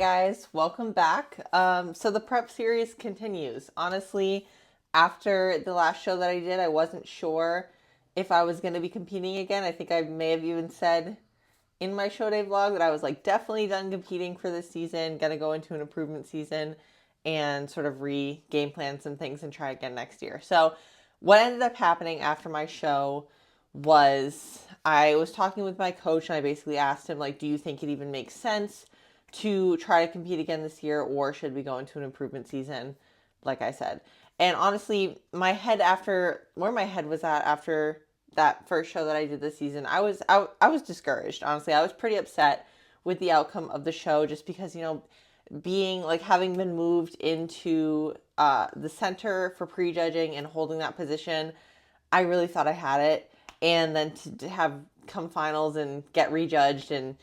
guys, welcome back. So the prep series continues. Honestly, after the last show that I did, I wasn't sure if I was going to be competing again. I think I may have even said in my show day vlog that I was like definitely done competing for this season, gonna go into an improvement season and sort of game plan some things and try again next year. So what ended up happening after my show was I was talking with my coach and I basically asked him, like, do you think it even makes sense to try to compete again this year, or should we go into an improvement season, like I said? And honestly, where my head was at after that first show that I did this season, I was discouraged. Honestly, I was pretty upset with the outcome of the show, just because being like having been moved into the center for prejudging and holding that position, I really thought I had it, and then to have come finals and get rejudged and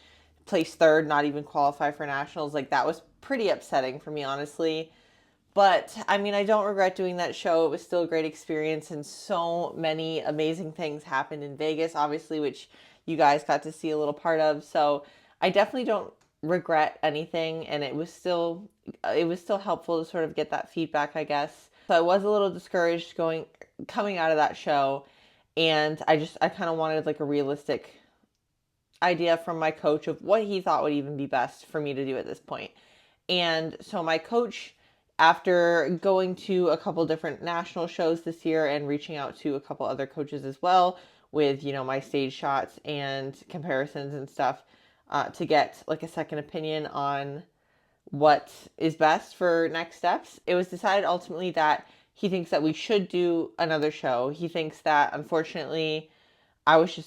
place third, not even qualify for nationals, like that was pretty upsetting for me, honestly. But I mean, I don't regret doing that show. It was still a great experience, and so many amazing things happened in Vegas, obviously, which you guys got to see a little part of. So I definitely don't regret anything, and it was still helpful to sort of get that feedback, I guess. So I was a little discouraged coming out of that show, and I kind of wanted like a realistic idea from my coach of what he thought would even be best for me to do at this point. And so my coach, after going to a couple different national shows this year and reaching out to a couple other coaches as well with, my stage shots and comparisons and stuff, to get like a second opinion on what is best for next steps, it was decided ultimately that he thinks that we should do another show. He thinks that unfortunately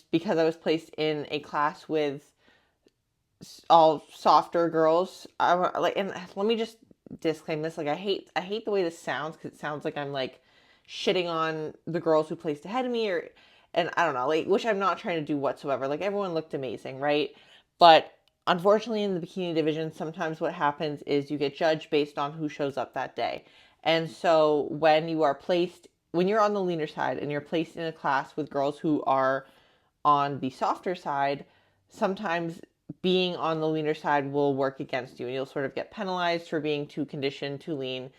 because I was placed in a class with all softer girls. And let me just disclaim this. Like, I hate the way this sounds, because it sounds like I'm like shitting on the girls who placed ahead of me, and I don't know, like, which I'm not trying to do whatsoever. Like, everyone looked amazing, right? But unfortunately, in the bikini division, sometimes what happens is you get judged based on who shows up that day. And so when you're on the leaner side and you're placed in a class with girls who are on the softer side, sometimes being on the leaner side will work against you, and you'll sort of get penalized for being too conditioned, too lean,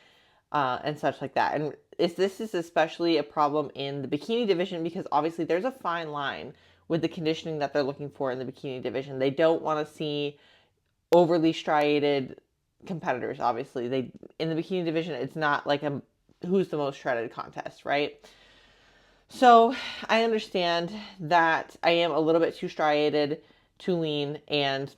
and such like that. And this is especially a problem in the bikini division, because obviously there's a fine line with the conditioning that they're looking for in the bikini division. They don't want to see overly striated competitors. Obviously, they in the bikini division, it's not like a who's the most shredded contest, right? So I understand that I am a little bit too striated, too lean, and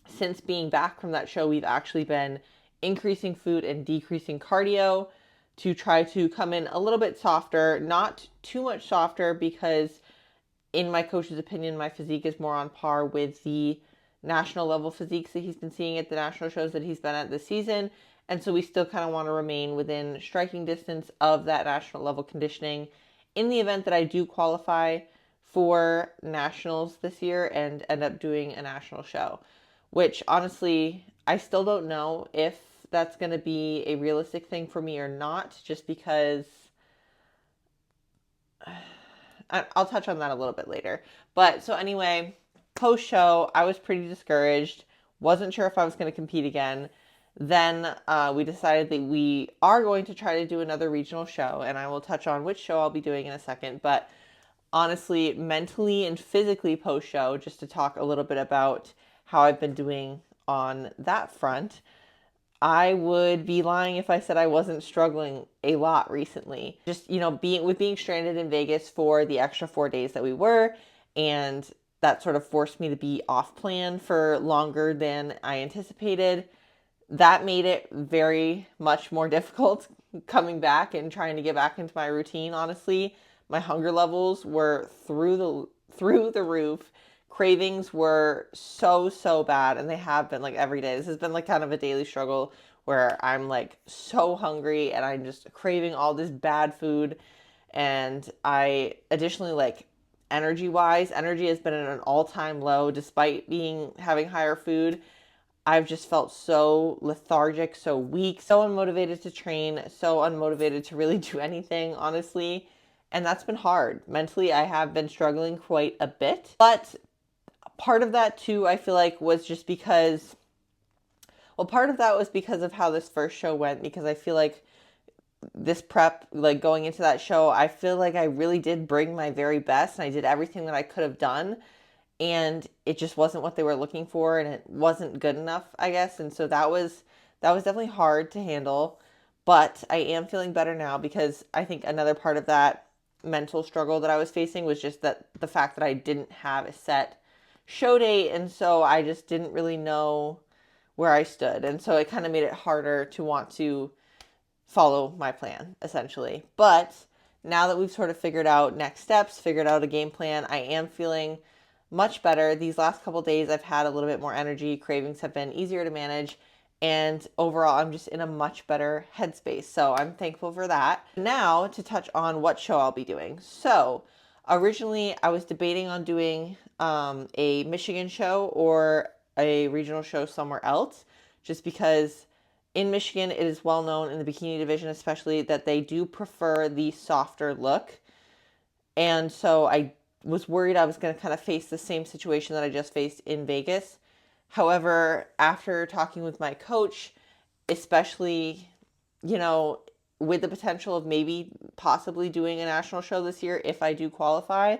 since being back from that show, we've actually been increasing food and decreasing cardio to try to come in a little bit softer, not too much softer, because in my coach's opinion, my physique is more on par with the national level physiques that he's been seeing at the national shows that he's been at this season. And so we still kind of want to remain within striking distance of that national level conditioning in the event that I do qualify for nationals this year and end up doing a national show, which honestly, I still don't know if that's going to be a realistic thing for me or not, just because I'll touch on that a little bit later. But so anyway, post show, I was pretty discouraged. Wasn't sure if I was going to compete again. Then we decided that we are going to try to do another regional show, and I will touch on which show I'll be doing in a second. But honestly, mentally and physically post show, just to talk a little bit about how I've been doing on that front, I would be lying if I said I wasn't struggling a lot recently. Just, being stranded in Vegas for the extra 4 days that we were, and that sort of forced me to be off plan for longer than I anticipated. That made it very much more difficult coming back and trying to get back into my routine, honestly. My hunger levels were through the roof. Cravings were so bad, and they have been like every day. This has been like kind of a daily struggle where I'm like so hungry and I'm just craving all this bad food. And I additionally, like, energy has been at an all-time low despite having higher food. I've just felt so lethargic, so weak, so unmotivated to train, so unmotivated to really do anything, honestly. And that's been hard. Mentally, I have been struggling quite a bit. But part of that, too, I feel like was just because Well, part of that was because of how this first show went, because I feel like this prep, like going into that show, I feel like I really did bring my very best and I did everything that I could have done. And it just wasn't what they were looking for and it wasn't good enough, I guess. And so that was definitely hard to handle. But I am feeling better now because I think another part of that mental struggle that I was facing was just that the fact that I didn't have a set show date. And so I just didn't really know where I stood. And so it kind of made it harder to want to follow my plan, essentially. But now that we've sort of figured out next steps, figured out a game plan, I am feeling much better. These last couple days, I've had a little bit more energy. Cravings have been easier to manage. And overall, I'm just in a much better headspace. So I'm thankful for that. Now, to touch on what show I'll be doing. So, originally, I was debating on doing a Michigan show or a regional show somewhere else, just because in Michigan, it is well known in the bikini division, especially, that they do prefer the softer look. And so I was worried I was going to kind of face the same situation that I just faced in Vegas. However, after talking with my coach, especially, you know, with the potential of maybe possibly doing a national show this year if I do qualify,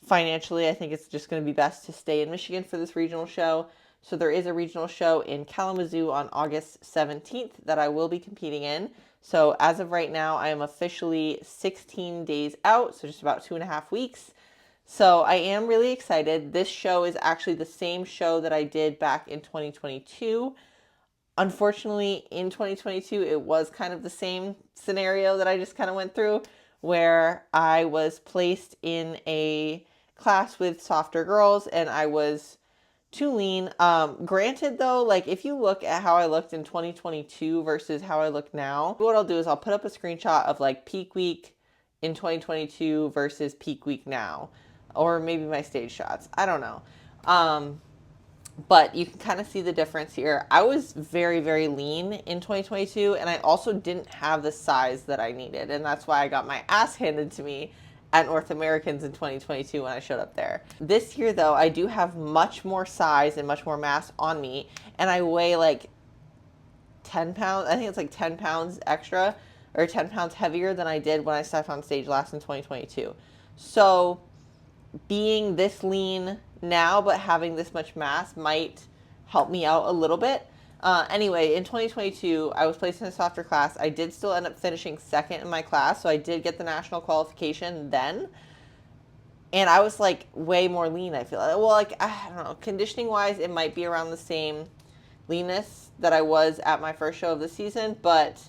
financially, I think it's just going to be best to stay in Michigan for this regional show. So there is a regional show in Kalamazoo on August 17th that I will be competing in. So as of right now, I am officially 16 days out, so just about 2.5 weeks. So I am really excited. This show is actually the same show that I did back in 2022. Unfortunately, in 2022, it was kind of the same scenario that I just kind of went through, where I was placed in a class with softer girls and I was too lean. Granted though, like if you look at how I looked in 2022 versus how I look now, what I'll do is I'll put up a screenshot of like peak week in 2022 versus peak week now, or maybe my stage shots. I don't know. But you can kind of see the difference here. I was very, very lean in 2022, and I also didn't have the size that I needed. And that's why I got my ass handed to me at North Americans in 2022 when I showed up there. This year, though, I do have much more size and much more mass on me, and I weigh like 10 pounds. I think it's like 10 pounds extra or 10 pounds heavier than I did when I stepped on stage last in 2022. So being this lean now but having this much mass might help me out a little bit. Anyway, in 2022, I was placed in a softer class. I did still end up finishing second in my class, so I did get the national qualification then. And I was like way more lean, I feel. Well, like, I don't know, conditioning wise, it might be around the same leanness that I was at my first show of the season, but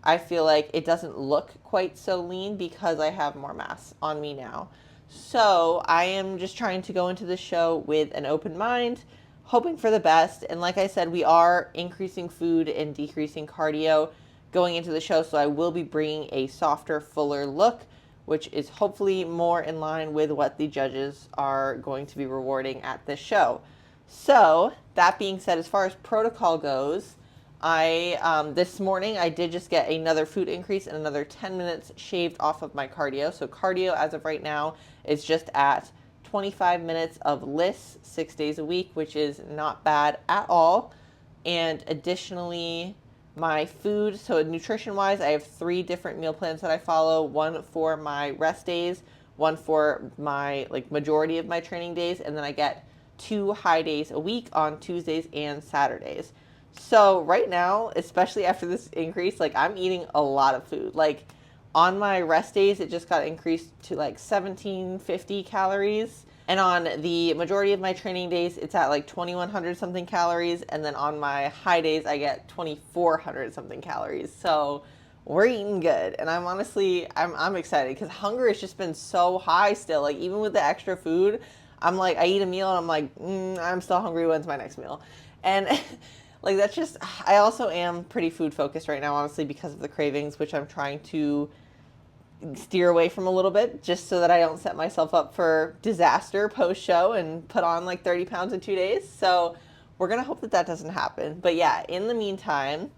I feel like it doesn't look quite so lean because I have more mass on me now. So I am just trying to go into the show with an open mind, hoping for the best. And like I said, we are increasing food and decreasing cardio going into the show. So I will be bringing a softer, fuller look, which is hopefully more in line with what the judges are going to be rewarding at this show. So that being said, as far as protocol goes, this morning I did just get another food increase and another 10 minutes shaved off of my cardio. So cardio as of right now is just at 25 minutes of LISS 6 days a week, which is not bad at all. And additionally, my food, so nutrition wise, I have 3 different meal plans that I follow. One for my rest days, one for my like majority of my training days, and then I get 2 high days a week on Tuesdays and Saturdays. So right now, especially after this increase, like I'm eating a lot of food. Like on my rest days, it just got increased to like 1750 calories. And on the majority of my training days, it's at like 2100 something calories. And then on my high days, I get 2400 something calories. So we're eating good. And I'm excited because hunger has just been so high still. Like even with the extra food, I'm like, I eat a meal and I'm like, I'm still hungry. When's my next meal? And like that's just, I also am pretty food focused right now, honestly, because of the cravings, which I'm trying to steer away from a little bit just so that I don't set myself up for disaster post show and put on like 30 pounds in 2 days. So we're going to hope that that doesn't happen. But yeah, in the meantime,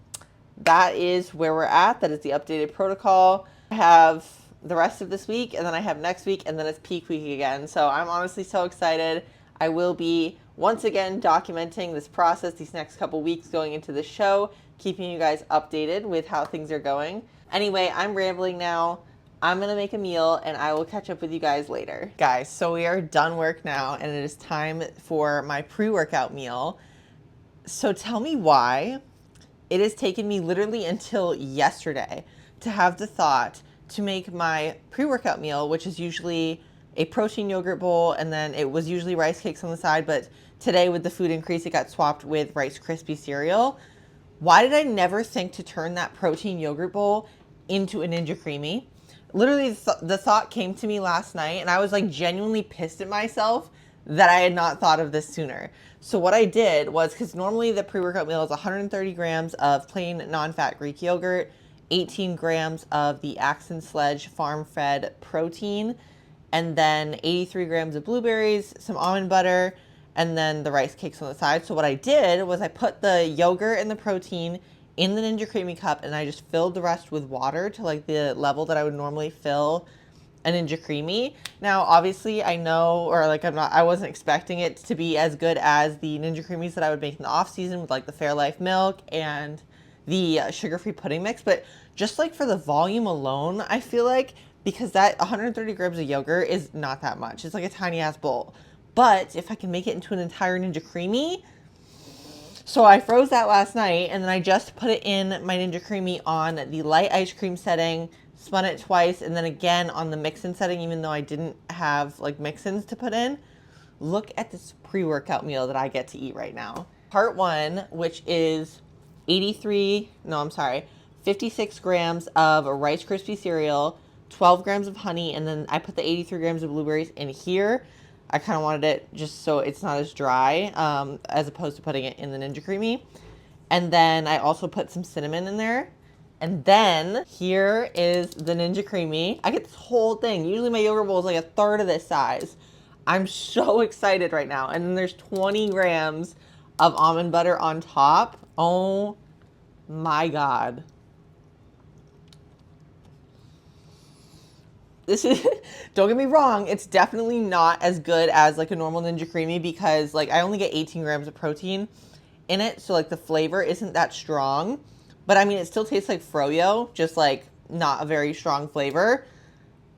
that is where we're at. That is the updated protocol. I have the rest of this week and then I have next week and then it's peak week again. So I'm honestly so excited. I will be once again documenting this process these next couple weeks going into the show, keeping you guys updated with how things are going. Anyway, I'm rambling now. I'm going to make a meal and I will catch up with you guys later. Guys, so we are done work now and it is time for my pre-workout meal. So tell me why it has taken me literally until yesterday to have the thought to make my pre-workout meal, which is usually a protein yogurt bowl, and then it was usually rice cakes on the side, but today with the food increase, it got swapped with Rice Krispie cereal. Why did I never think to turn that protein yogurt bowl into a Ninja Creamy? Literally, the thought came to me last night, and I was like genuinely pissed at myself that I had not thought of this sooner. So what I did was, because normally the pre-workout meal is 130 grams of plain non-fat Greek yogurt, 18 grams of the Axe Sledge farm-fed protein, and then 83 grams of blueberries, some almond butter, and then the rice cakes on the side. So what I did was I put the yogurt and the protein in the Ninja Creamy cup, and I just filled the rest with water to like the level that I would normally fill a Ninja Creamy. Now, obviously, I know, or like I wasn't expecting it to be as good as the Ninja Creamies that I would make in the off season with like the Fairlife milk and the sugar-free pudding mix. But just like for the volume alone, I feel like, because that 130 grams of yogurt is not that much. It's like a tiny ass bowl. But if I can make it into an entire Ninja Creamy, so I froze that last night, and then I just put it in my Ninja Creamy on the light ice cream setting, spun it twice, and then again on the mix-in setting, even though I didn't have like mix-ins to put in. Look at this pre-workout meal that I get to eat right now. Part one, which is 56 grams of Rice Krispie cereal, 12 grams of honey, and then I put the 83 grams of blueberries in here. I kind of wanted it just so it's not as dry, as opposed to putting it in the Ninja Creamy. And then I also put some cinnamon in there. And then here is the Ninja Creamy. I get this whole thing. Usually my yogurt bowl is like a third of this size. I'm so excited right now. And then there's 20 grams of almond butter on top. Oh my God. This is, don't get me wrong, it's definitely not as good as like a normal Ninja Creamy, because like I only get 18 grams of protein in it, so like the flavor isn't that strong. But I mean, it still tastes like froyo, just like not a very strong flavor.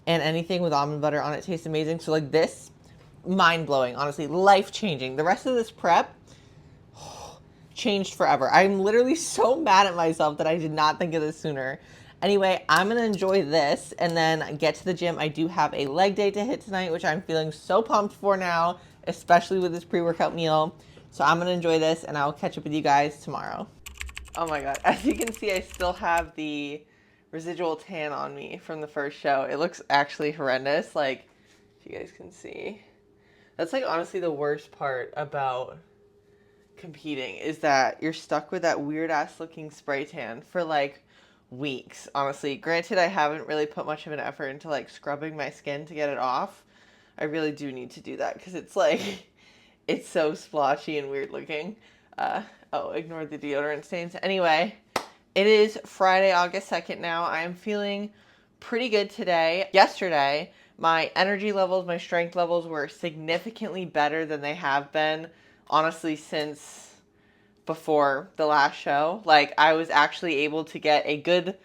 And anything with almond butter on it tastes amazing. So like this, mind-blowing, honestly, life-changing. The rest of this prep changed forever. I'm literally so mad at myself that I did not think of this sooner. Anyway, I'm going to enjoy this and then get to the gym. I do have a leg day to hit tonight, which I'm feeling so pumped for now, especially with this pre-workout meal. So I'm going to enjoy this and I'll catch up with you guys tomorrow. Oh my God. As you can see, I still have the residual tan on me from the first show. It looks actually horrendous. Like, if you guys can see. That's like honestly the worst part about competing, is that you're stuck with that weird ass looking spray tan for like weeks, honestly. Granted, I haven't really put much of an effort into like scrubbing my skin to get it off. I really do need to do that because it's like, it's so splotchy and weird looking. Oh, ignore the deodorant stains. Anyway, it is Friday, August 2nd now. I am feeling pretty good today. Yesterday, my energy levels, my strength levels were significantly better than they have been, honestly, since before the last show. Like, I was actually able to get a good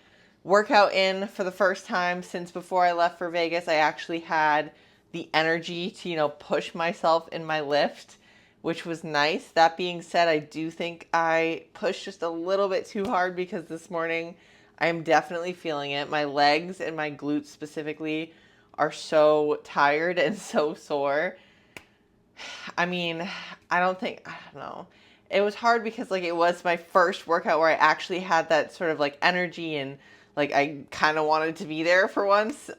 workout in for the first time since before I left for Vegas. I actually had the energy to, push myself in my lift, which was nice. That being said, I do think I pushed just a little bit too hard, because this morning I am definitely feeling it. My legs and my glutes specifically are so tired and so sore. I mean, I don't know. It was hard because like it was my first workout where I actually had that sort of like energy, and like I kind of wanted to be there for once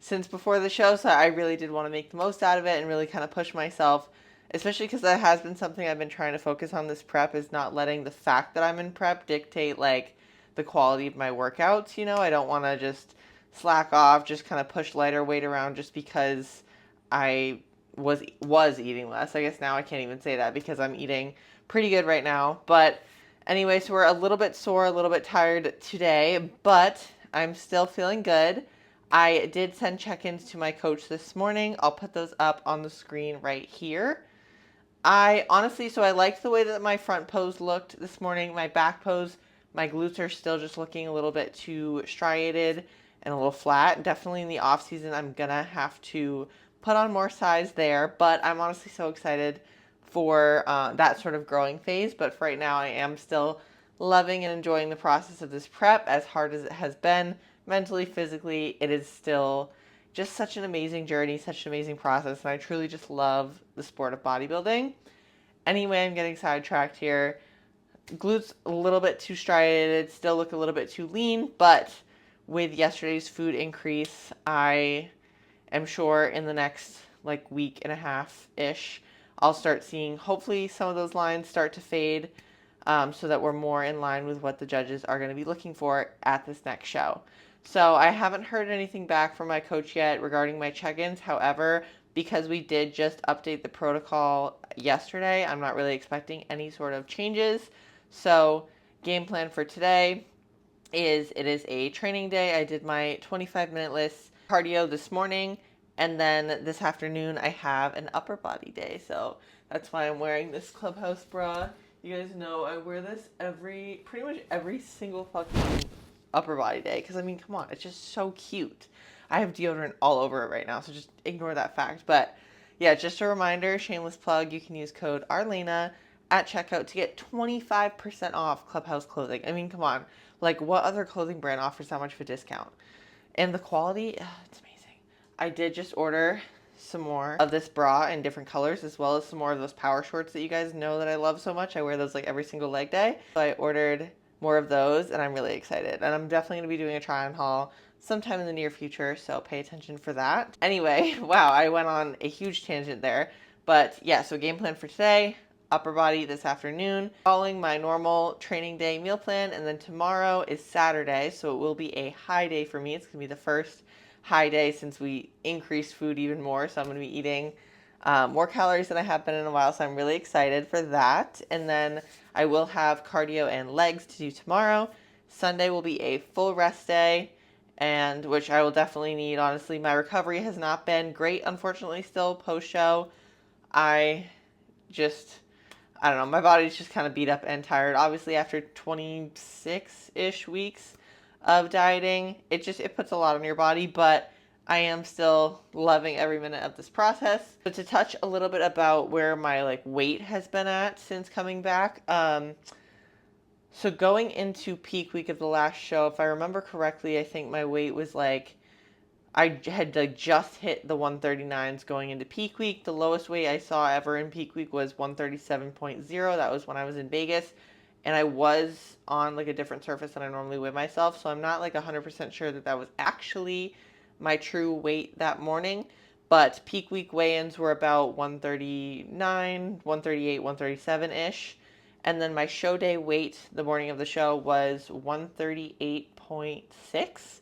since before the show. So I really did want to make the most out of it and really kind of push myself, especially because that has been something I've been trying to focus on this prep, is not letting the fact that I'm in prep dictate like the quality of my workouts. I don't want to just slack off, just kind of push lighter weight around just because I was eating less. I guess now I can't even say that because I'm eating pretty good right now. But anyway, so we're a little bit sore, a little bit tired today, but I'm still feeling good. I did send check-ins to my coach this morning. I'll put those up on the screen right here. I honestly, so I liked the way that my front pose looked this morning. My back pose, my glutes are still just looking a little bit too striated and a little flat. Definitely in the off season, I'm gonna have to put on more size there, but I'm honestly so excited for that sort of growing phase. But for right now, I am still loving and enjoying the process of this prep. As hard as it has been mentally, physically, it is still just such an amazing journey, such an amazing process, and I truly just love the sport of bodybuilding. Anyway, I'm getting sidetracked here. Glutes a little bit too striated, still look a little bit too lean, but with yesterday's food increase, I am sure in the next like week and a half ish, I'll start seeing hopefully some of those lines start to fade, so that we're more in line with what the judges are going to be looking for at this next show. So I haven't heard anything back from my coach yet regarding my check-ins. However, because we did just update the protocol yesterday, I'm not really expecting any sort of changes. So game plan for today is it is a training day. I did my 25-minute list cardio this morning, and then this afternoon I have an upper body day. So that's why I'm wearing this Clubhouse bra. You guys know I wear this pretty much every single fucking upper body day, because I mean, come on, it's just so cute. I have deodorant all over it right now, so just ignore that fact. But yeah, just a reminder, shameless plug, you can use code Arlena at checkout to get 25% off Clubhouse clothing. I mean, come on. Like, what other clothing brand offers that much of a discount? And the quality, it's amazing. I did just order some more of this bra in different colors, as well as some more of those power shorts that you guys know that I love so much. I wear those like every single leg day. So I ordered more of those, and I'm really excited. And I'm definitely going to be doing a try-on haul sometime in the near future, so pay attention for that. Anyway, wow, I went on a huge tangent there. But yeah, so game plan for today, upper body this afternoon, following my normal training day meal plan, and then tomorrow is Saturday, so it will be a high day for me. It's going to be the first high day since we increased food even more, so I'm going to be eating more calories than I have been in a while, so I'm really excited for that. And then I will have cardio and legs to do tomorrow. Sunday will be a full rest day, and which I will definitely need. Honestly, my recovery has not been great, unfortunately, still post-show. I just, I don't know, my body's just kind of beat up and tired. Obviously, after 26-ish weeks of dieting, it puts a lot on your body, but I am still loving every minute of this process. But to touch a little bit about where my like weight has been at since coming back, so going into peak week of the last show, if I remember correctly, I think my weight was like, I had like just hit the 139s going into peak week. The lowest weight I saw ever in peak week was 137.0. That was when I was in Vegas. And I was on like a different surface than I normally weigh myself. So I'm not like 100% sure that that was actually my true weight that morning. But peak week weigh-ins were about 139, 138, 137-ish. And then my show day weight the morning of the show was 138.6.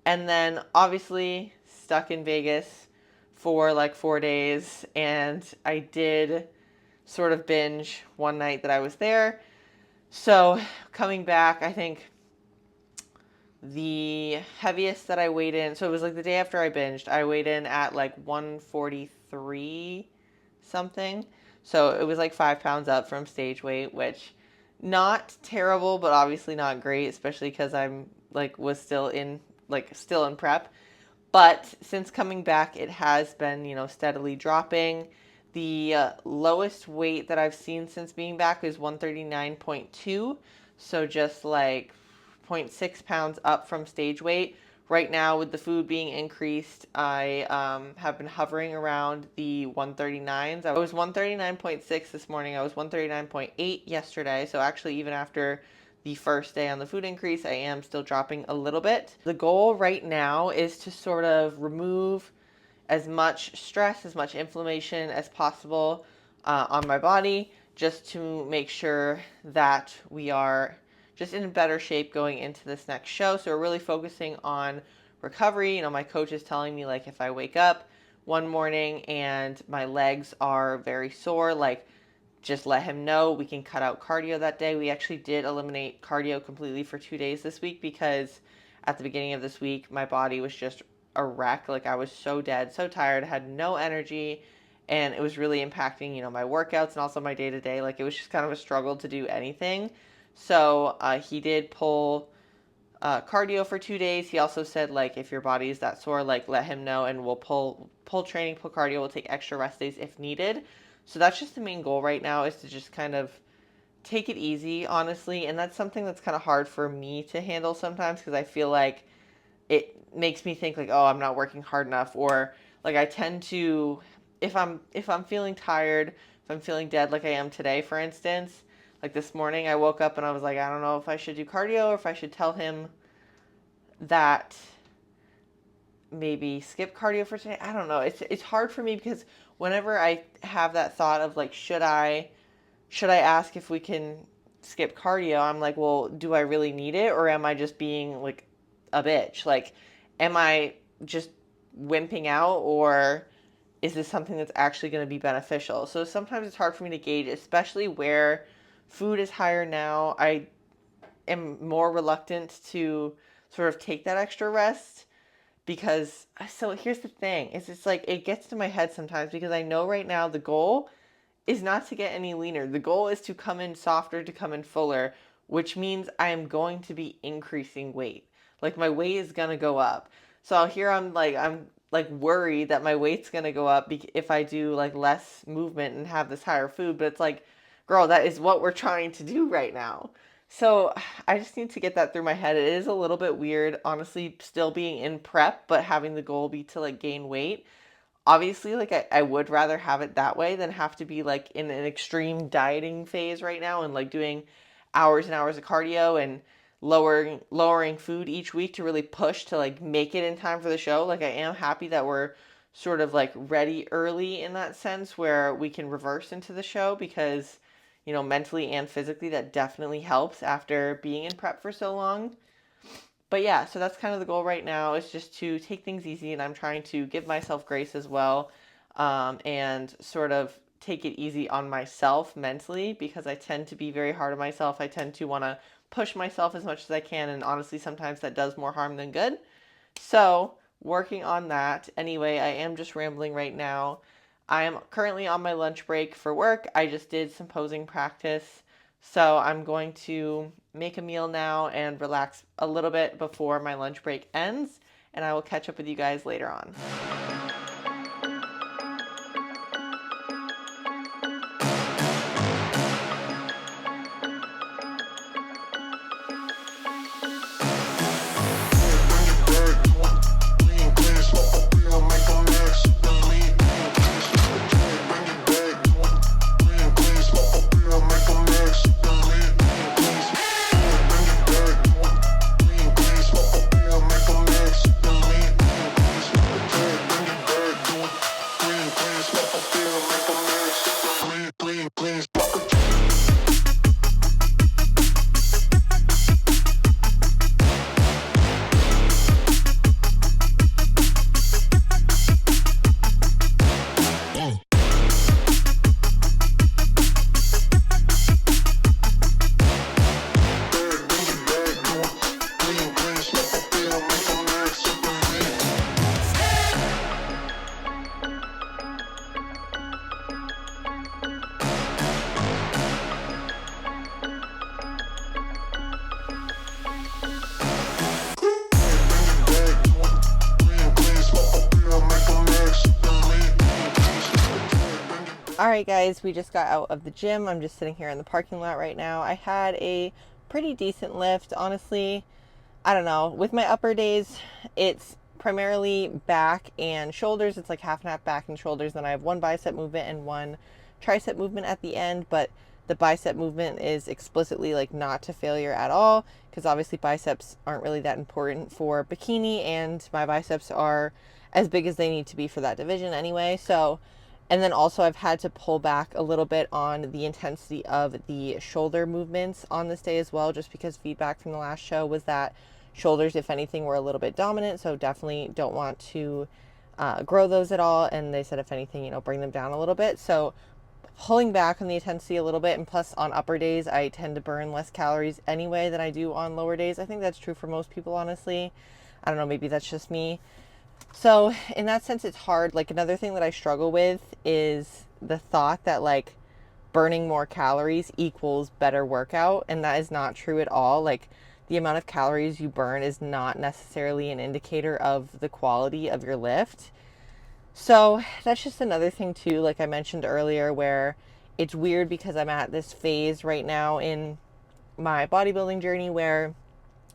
And then obviously stuck in Vegas for like 4 days, and I did sort of binge one night that I was there. So coming back, I think the heaviest that I weighed in, so it was like the day after I binged, I weighed in at like 143 something. So it was like 5 pounds up from stage weight, which not terrible, but obviously not great, especially because I'm like was still in prep. But since coming back, it has been, steadily dropping. The lowest weight that I've seen since being back is 139.2. So just like zero point 0.6 pounds up from stage weight. Right now, with the food being increased, I have been hovering around the 139s. I was 139.6 this morning. I was 139.8 yesterday. So actually, even after the first day on the food increase, I am still dropping a little bit. The goal right now is to sort of remove as much stress, as much inflammation as possible on my body, just to make sure that we are just in better shape going into this next show. So we're really focusing on recovery. My coach is telling me, like, if I wake up one morning and my legs are very sore, like, just let him know. We can cut out cardio that day. We actually did eliminate cardio completely for 2 days this week, because at the beginning of this week, my body was just a wreck. Like, I was so dead, so tired, had no energy, and it was really impacting, my workouts and also my day to day. Like, it was just kind of a struggle to do anything. So he did pull cardio for 2 days. He also said, like, if your body is that sore, like, let him know, and we'll pull training, pull cardio. We'll take extra rest days if needed. So that's just the main goal right now, is to just kind of take it easy, honestly. And that's something that's kind of hard for me to handle sometimes, because I feel like it makes me think like, oh, I'm not working hard enough, or like I tend to, if I'm feeling tired, if I'm feeling dead, like I am today, for instance. Like this morning, I woke up and I was like, I don't know if I should do cardio or if I should tell him that maybe skip cardio for today. I don't know. It's hard for me, because whenever I have that thought of like, should I ask if we can skip cardio? I'm like, well, do I really need it, or am I just being like a bitch? Like, am I just wimping out, or is this something that's actually going to be beneficial? So sometimes it's hard for me to gauge, especially where food is higher now. I am more reluctant to sort of take that extra rest, because so here's the thing, is it's like it gets to my head sometimes, because I know right now the goal is not to get any leaner. The goal is to come in softer, to come in fuller, which means I am going to be increasing weight. Like, my weight is going to go up. So here I'm like worried that my weight's going to go up if I do like less movement and have this higher food, but it's like, girl, that is what we're trying to do right now. So I just need to get that through my head. It is a little bit weird, honestly, still being in prep, but having the goal be to like gain weight. Obviously, like I would rather have it that way than have to be like in an extreme dieting phase right now, and like doing hours and hours of cardio and lowering food each week to really push to like make it in time for the show. Like, I am happy that we're sort of like ready early in that sense, where we can reverse into the show, because mentally and physically that definitely helps after being in prep for so long. But yeah, so that's kind of the goal right now, is just to take things easy, and I'm trying to give myself grace as well, and sort of take it easy on myself mentally, because I tend to be very hard on myself. I tend to want to push myself as much as I can, and honestly, sometimes that does more harm than good. So, working on that. Anyway, I am just rambling right now. I am currently on my lunch break for work. I just did some posing practice. So I'm going to make a meal now and relax a little bit before my lunch break ends, and I will catch up with you guys later on. Alright guys, we just got out of the gym. I'm just sitting here in the parking lot right now. I had a pretty decent lift, honestly. I don't know. With my upper days, it's primarily back and shoulders. It's like half and half back and shoulders. Then I have one bicep movement and one tricep movement at the end, but the bicep movement is explicitly like not to failure at all, because obviously biceps aren't really that important for bikini, and my biceps are as big as they need to be for that division anyway. So, and then also I've had to pull back a little bit on the intensity of the shoulder movements on this day as well, just because feedback from the last show was that shoulders, if anything, were a little bit dominant. So definitely don't want to grow those at all. And they said, if anything, bring them down a little bit. So pulling back on the intensity a little bit. And plus, on upper days, I tend to burn less calories anyway than I do on lower days. I think that's true for most people, honestly. I don't know, maybe that's just me. So in that sense, it's hard. Like another thing that I struggle with is the thought that like burning more calories equals better workout. And that is not true at all. Like the amount of calories you burn is not necessarily an indicator of the quality of your lift. So that's just another thing too, like I mentioned earlier, where it's weird because I'm at this phase right now in my bodybuilding journey where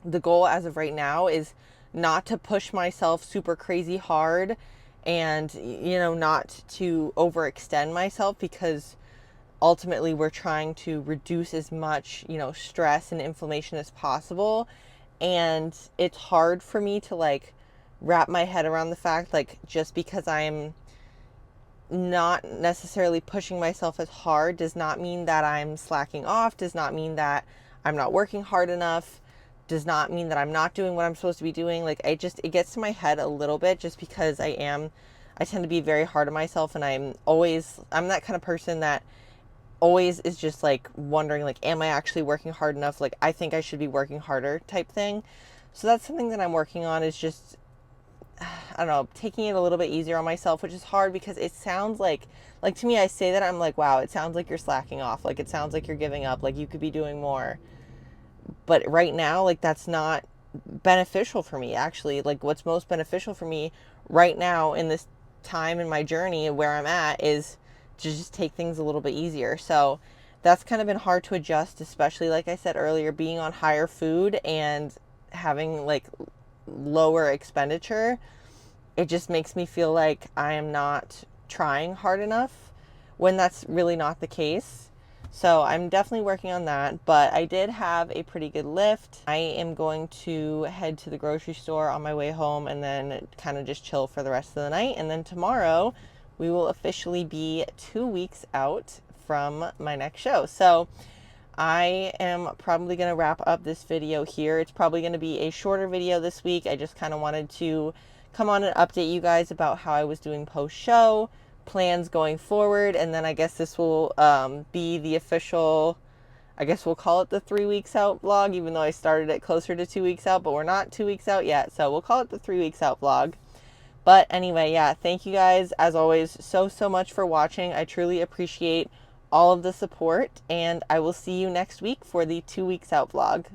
the goal as of right now is not to push myself super crazy hard and, not to overextend myself, because ultimately we're trying to reduce as much, stress and inflammation as possible. And it's hard for me to like wrap my head around the fact, like, just because I'm not necessarily pushing myself as hard does not mean that I'm slacking off, does not mean that I'm not working hard enough, does not mean that I'm not doing what I'm supposed to be doing. Like, it gets to my head a little bit, just because I tend to be very hard on myself, and I'm that kind of person that always is just like wondering, like, am I actually working hard enough? Like, I think I should be working harder type thing. So that's something that I'm working on, is just, I don't know, taking it a little bit easier on myself, which is hard because it sounds like to me, I say that, I'm like, wow, it sounds like you're slacking off. Like, it sounds like you're giving up. Like, you could be doing more. But right now, like, that's not beneficial for me, actually. Like, what's most beneficial for me right now in this time in my journey where I'm at is to just take things a little bit easier. So that's kind of been hard to adjust, especially like I said earlier, being on higher food and having like lower expenditure. It just makes me feel like I am not trying hard enough when that's really not the case. So I'm definitely working on that, but I did have a pretty good lift. I am going to head to the grocery store on my way home and then kind of just chill for the rest of the night. And then tomorrow we will officially be 2 weeks out from my next show. So I am probably going to wrap up this video here. It's probably going to be a shorter video this week. I just kind of wanted to come on and update you guys about how I was doing post-show, plans going forward, and then I guess this will be the official, I guess we'll call it the 3 weeks out vlog, even though I started it closer to 2 weeks out, but we're not 2 weeks out yet, so we'll call it the 3 weeks out vlog. But anyway, yeah, thank you guys, as always, so much for watching. I truly appreciate all of the support, and I will see you next week for the 2 weeks out vlog.